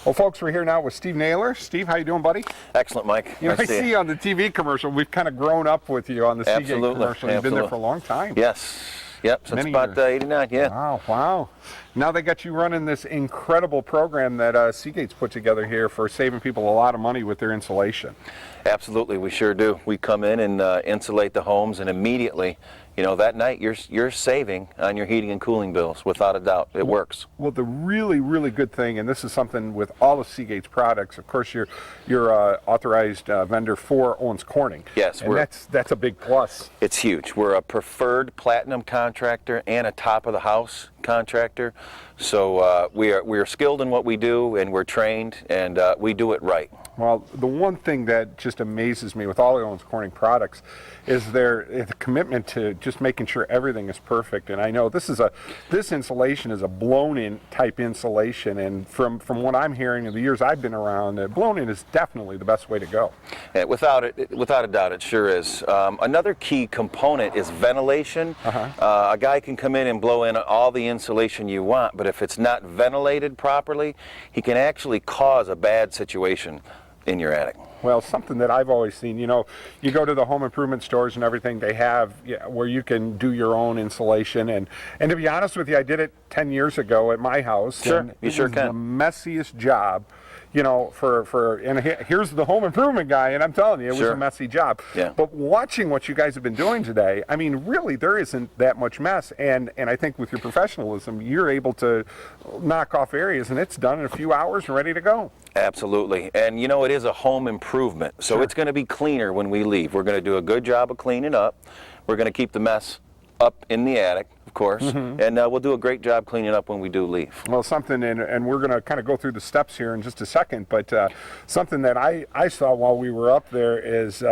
Well, folks, we're here now with Steve Naylor. Steve, how you doing, buddy? Excellent, Mike. You know, I see you on the TV commercial. We've kind of grown up with you on the Seagate commercial. You've been there for a long time. Yes. Yep, since about 89, yeah. Wow. Now they got you running this incredible program that Seagate's put together here for saving people a lot of money with their insulation. Absolutely, we sure do. We come in and insulate the homes, and immediately, you know, that night you're saving on your heating and cooling bills, without a doubt. It works. Well, the really good thing, and this is something with all of Seagate's products, of course, you're authorized vendor for Owens Corning. Yes, and that's a big plus. It's huge. We're a preferred platinum contractor and a top of the house contractor. So we are skilled in what we do, and we're trained, and we do it right. Well, the one thing that just amazes me with all the Owens Corning products is the commitment to just making sure everything is perfect. And I know this insulation is a blown-in type insulation, and from what I'm hearing in the years I've been around, blown-in is definitely the best way to go. Yeah, without a doubt, it sure is. Another key component is ventilation. A guy can come in and blow in all the insulation you want, but if it's not ventilated properly, he can actually cause a bad situation in your attic. Well, something that I've always seen, you know, you go to the home improvement stores and everything, they have where you can do your own insulation. And to be honest with you, I did it 10 years ago at my house. Sure, and you sure can. It was the messiest job, you know, and here's the home improvement guy, and I'm telling you, it was a messy job. Yeah. But watching what you guys have been doing today, I mean, really, there isn't that much mess. And I think with your professionalism, you're able to knock off areas, and it's done in a few hours and ready to go. Absolutely. And you know, it is a home improvement, so it's going to be cleaner when we leave. We're going to do a good job of cleaning up. We're going to keep the mess up in the attic, of course, and we'll do a great job cleaning up when we do leave. Well, something, and we're going to kind of go through the steps here in just a second, but something that I saw while we were up there is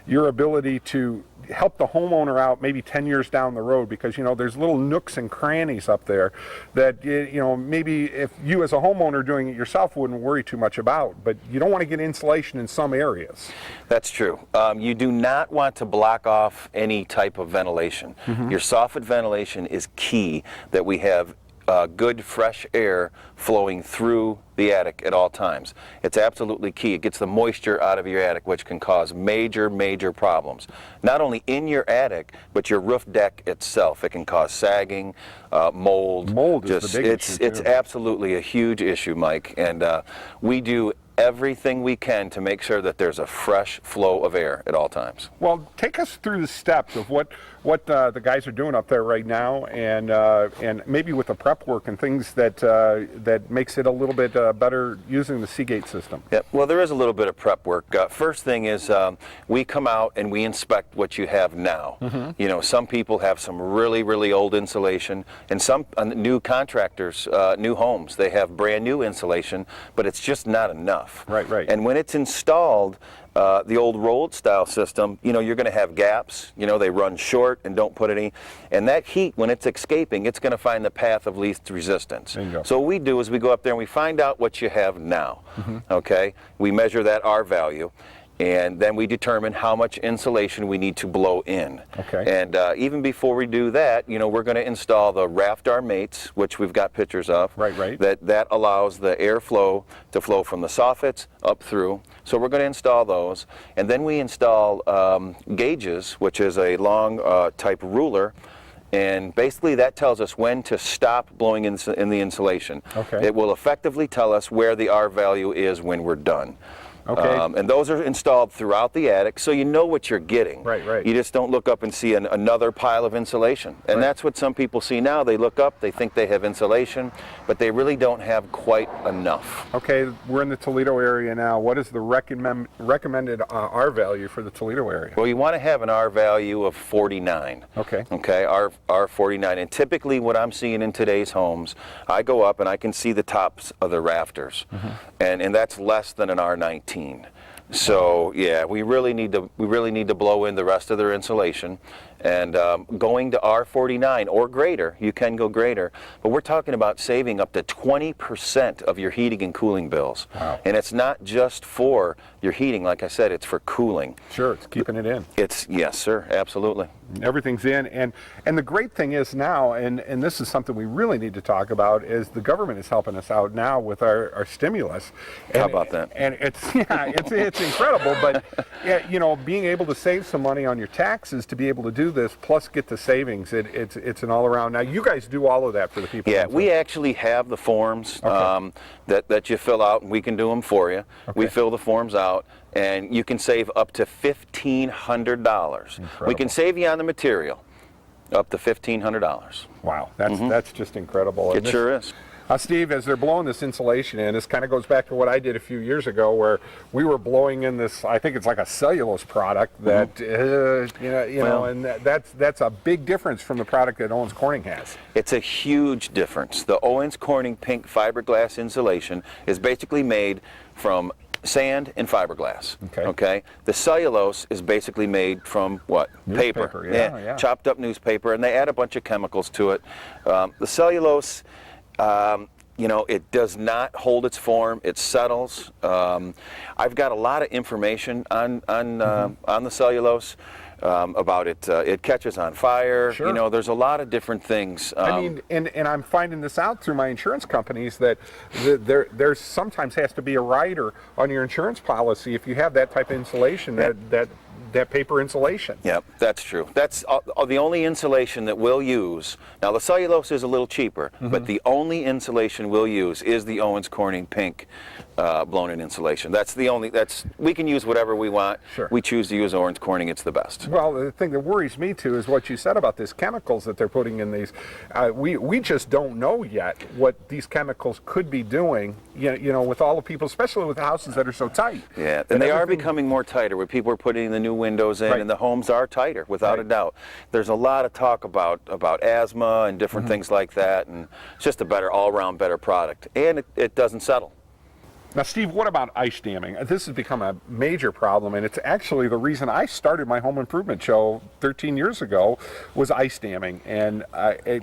your ability to help the homeowner out maybe 10 years down the road, because, you know, there's little nooks and crannies up there that, you know, maybe if you as a homeowner doing it yourself wouldn't worry too much about, but you don't want to get insulation in some areas. That's true. You do not want to block off any type of ventilation. Your soffit ventilation is key, that we have good fresh air flowing through the attic at all times. It's absolutely key. It gets the moisture out of your attic, which can cause major problems. Not only in your attic, but your roof deck itself. It can cause sagging, mold. Mold is the big issue, It's absolutely a huge issue, Mike, and we do everything we can to make sure that there's a fresh flow of air at all times. Well, take us through the steps of what the guys are doing up there right now, and maybe with the prep work and things that makes it a little bit better using the Seagate system. Yeah, well, there is a little bit of prep work. First thing is we come out and we inspect what you have now. You know, some people have some really old insulation, and some new contractors, new homes, they have brand new insulation, but it's just not enough. Right. And when it's installed, the old rolled style system, you know, you're going to have gaps. You know, they run short and don't put any. And that heat, when it's escaping, it's going to find the path of least resistance. Bingo. So what we do is we go up there and we find out what you have now. Okay? We measure that R value, and then we determine how much insulation we need to blow in. Okay. And even before we do that, you know, we're going to install the raft arm mates, which we've got pictures of. Right. That allows the airflow to flow from the soffits up through. So we're going to install those, and then we install gauges, which is a long type ruler. And basically that tells us when to stop blowing in the insulation. Okay. It will effectively tell us where the R value is when we're done. Okay. And those are installed throughout the attic, so you know what you're getting. Right. You just don't look up and see another pile of insulation. And that's what some people see now. They look up, they think they have insulation, but they really don't have quite enough. Okay, we're in the Toledo area now. What is the recommended R value for the Toledo area? Well, you want to have an R value of 49. Okay. Okay, R 49. And typically what I'm seeing in today's homes, I go up and I can see the tops of the rafters. And that's less than an R 19. So yeah, we really need to blow in the rest of their insulation, And going to R49 or greater, you can go greater, but we're talking about saving up to 20% of your heating and cooling bills. Wow. And it's not just for your heating, like I said, it's for cooling. Sure, it's keeping it in. Yes, sir, absolutely. Everything's in, and the great thing is now, and this is something we really need to talk about, is the government is helping us out now with our stimulus. And, how about that? And it's it's incredible, but yeah, you know, being able to save some money on your taxes to be able to do this, plus get the savings, it's an all around. Now you guys do all of that for the people. Yeah, we actually have the forms that you fill out, and we can do them for you. Okay. We fill the forms out, and you can save up to $1,500. We can save you on the material up to $1,500. Wow, that's just incredible. It sure is. Steve, as they're blowing this insulation in, this kind of goes back to what I did a few years ago, where we were blowing in this. I think it's like a cellulose product that you know, and that's a big difference from the product that Owens Corning has. It's a huge difference. The Owens Corning pink fiberglass insulation is basically made from sand and fiberglass. Okay. The cellulose is basically made from what? Newspaper. Paper. Yeah. Chopped up newspaper, and they add a bunch of chemicals to it. The cellulose, you know, it does not hold its form. It settles. I've got a lot of information on the cellulose. About it, it catches on fire. Sure. You know, there's a lot of different things. I mean, and I'm finding this out through my insurance companies that there sometimes has to be a rider on your insurance policy if you have that type of insulation, that paper insulation. Yep, that's true. That's the only insulation that we'll use. Now, the cellulose is a little cheaper, but the only insulation we'll use is the Owens Corning pink blown-in insulation. That's the only. We can use whatever we want. Sure. We choose to use Owens Corning. It's the best. Well, the thing that worries me too is what you said about these chemicals that they're putting in these. We just don't know yet what these chemicals could be doing. You know, with all the people, especially with houses that are so tight. Yeah, and they are becoming more tighter. Where people are putting the new windows in, and the homes are tighter, without a doubt. There's a lot of talk about asthma and different things like that, and it's just a better, all-around better product, and it doesn't settle. Now, Steve, what about ice damming? This has become a major problem, and it's actually the reason I started my home improvement show 13 years ago was ice damming, and I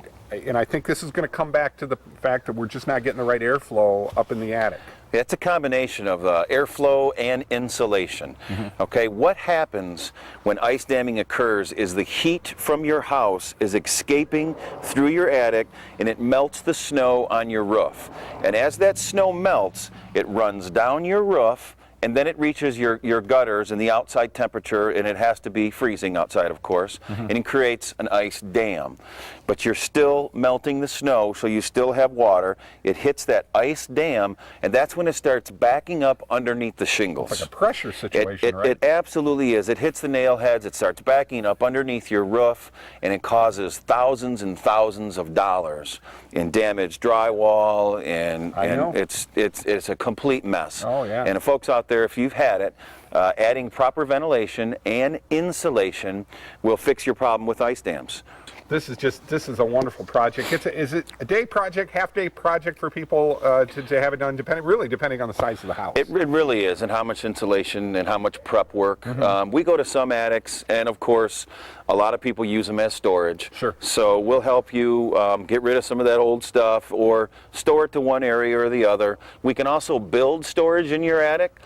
think this is going to come back to the fact that we're just not getting the right airflow up in the attic. It's a combination of airflow and insulation. Okay, what happens when ice damming occurs is the heat from your house is escaping through your attic, and it melts the snow on your roof. And as that snow melts, it runs down your roof, and then it reaches your gutters and the outside temperature, and it has to be freezing outside, of course, and it creates an ice dam. But you're still melting the snow, so you still have water. It hits that ice dam, and that's when it starts backing up underneath the shingles. It's like a pressure situation, right? It absolutely is. It hits the nail heads, it starts backing up underneath your roof, and it causes thousands and thousands of dollars in damaged drywall, and it's a complete mess. Oh, yeah. And folks out there, if you've had it, adding proper ventilation and insulation will fix your problem with ice dams. This is a wonderful project. Is it a day project, half-day project for people to have it done, depending on the size of the house? It really is, and how much insulation and how much prep work. We go to some attics, and of course, a lot of people use them as storage. Sure. So we'll help you get rid of some of that old stuff or store it to one area or the other. We can also build storage in your attic.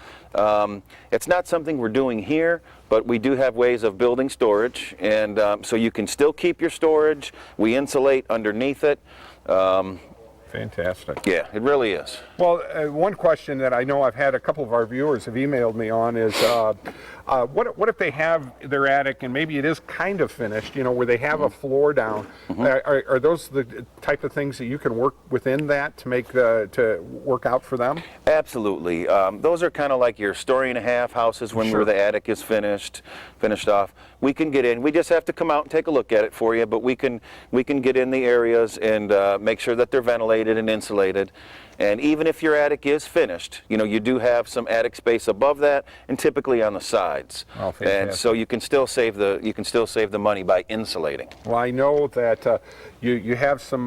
It's not something we're doing here, but we do have ways of building storage, and so you can still keep your storage. We insulate underneath it. Fantastic. Yeah, it really is. Well, one question that I know I've had a couple of our viewers have emailed me on is, what if they have their attic and maybe it is kind of finished, you know, where they have a floor down? Are those the type of things that you can work within that to make to work out for them? Absolutely. Those are kind of like your story and a half houses when where the attic is finished off. We can get in. We just have to come out and take a look at it for you, but we can get in the areas and make sure that they're ventilated and insulated. And even if your attic is finished, you know, you do have some attic space above that, and typically on the sides. Oh, fantastic. And so you can still save the money by insulating. Well, I know that You have some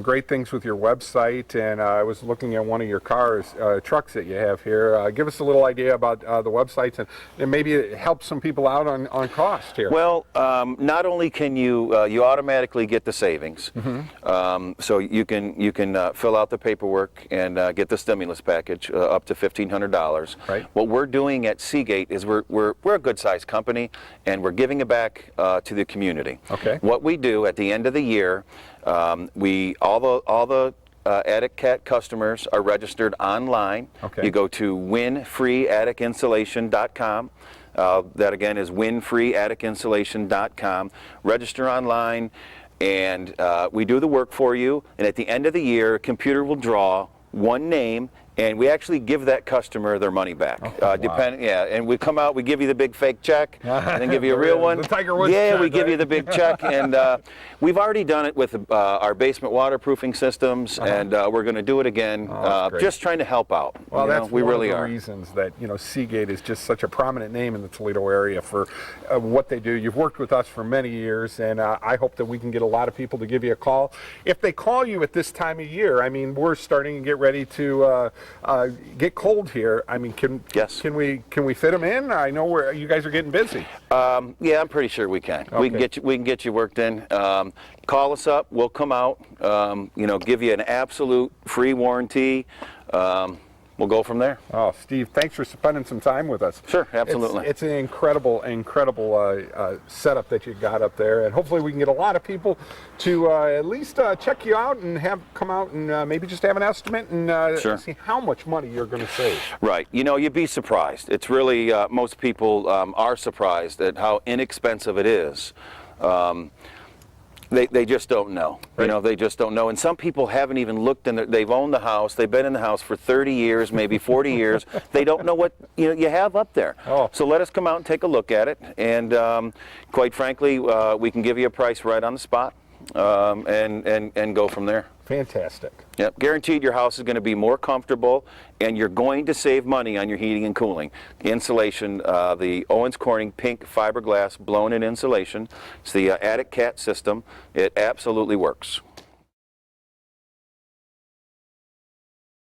great things with your website, and I was looking at one of your trucks that you have here. Give us a little idea about the websites, and maybe it helps some people out on cost here. Well, not only can you automatically get the savings, so you can fill out the paperwork and get the stimulus package up to $1,500. Right. What we're doing at Seagate is we're a good-sized company, and we're giving it back to the community. Okay. What we do at the end of the year, all the Attic Cat customers are registered online. Okay. You go to winfreeatticinsulation.com. That again is winfreeatticinsulation.com. Register online, and we do the work for you. And at the end of the year, a computer will draw one name, and we actually give that customer their money back. Wow. Yeah, and we come out, we give you the big fake check, and then give you a real one. The Tiger Woods yeah, check, we give right? you the big check, and we've already done it with our basement waterproofing systems, and we're going to do it again. Great. Just trying to help out. Well, that's we one really of the are. reasons that Seagate is just such a prominent name in the Toledo area for what they do. You've worked with us for many years, and I hope that we can get a lot of people to give you a call. If they call you at this time of year, I mean, we're starting to get ready to get cold here. I mean, can we fit them in? I know you guys are getting busy. Yeah, I'm pretty sure we can. Okay. We can get you worked in. Call us up. We'll come out. Give you an absolute free warranty. We'll go from there. Oh, Steve, thanks for spending some time with us. Sure, absolutely. It's an incredible setup that you got up there, and hopefully we can get a lot of people to at least check you out and come out and maybe just have an estimate and Sure. see how much money you're going to save. Right. You'd be surprised. It's really, most people are surprised at how inexpensive it is. They just don't know. Right. They just don't know. And some people haven't even looked they've owned the house, they've been in the house for 30 years, maybe 40 years. They don't know what you have up there. Oh. So let us come out and take a look at it. And quite frankly, we can give you a price right on the spot and go from there. Fantastic. Yep, guaranteed your house is going to be more comfortable, and you're going to save money on your heating and cooling. Insulation, the Owens Corning pink fiberglass blown-in insulation. It's the Attic Cat system. It absolutely works.